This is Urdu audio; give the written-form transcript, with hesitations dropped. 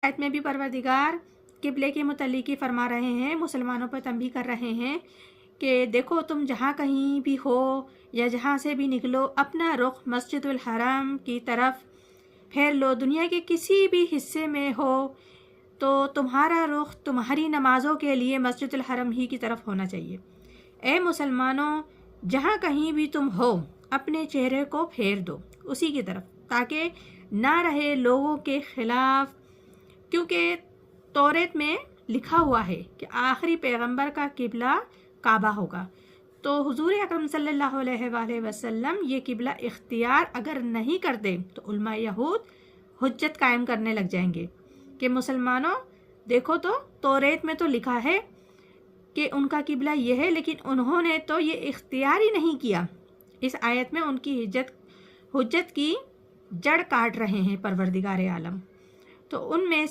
آیت میں بھی پروردگار قبلے کے متعلق ہی فرما رہے ہیں، مسلمانوں پر تنبیہ کر رہے ہیں کہ دیکھو تم جہاں کہیں بھی ہو یا جہاں سے بھی نکلو، اپنا رخ مسجد الحرام کی طرف پھیر لو۔ دنیا کے کسی بھی حصے میں ہو تو تمہارا رخ تمہاری نمازوں کے لیے مسجد الحرام ہی کی طرف ہونا چاہیے۔ اے مسلمانوں، جہاں کہیں بھی تم ہو اپنے چہرے کو پھیر دو اسی کی طرف، تاکہ نہ رہے لوگوں کے خلاف، کیونکہ توریت میں لکھا ہوا ہے کہ آخری پیغمبر کا قبلہ کعبہ ہوگا۔ تو حضور اکرم صلی اللہ علیہ وآلہ وسلم یہ قبلہ اختیار اگر نہیں کرتے تو علماء یہود حجت قائم کرنے لگ جائیں گے کہ مسلمانوں دیکھو تو توریت میں تو لکھا ہے کہ ان کا قبلہ یہ ہے، لیکن انہوں نے تو یہ اختیار ہی نہیں کیا۔ اس آیت میں ان کی حجت کی جڑ کاٹ رہے ہیں پروردگار عالم۔ تو ان میں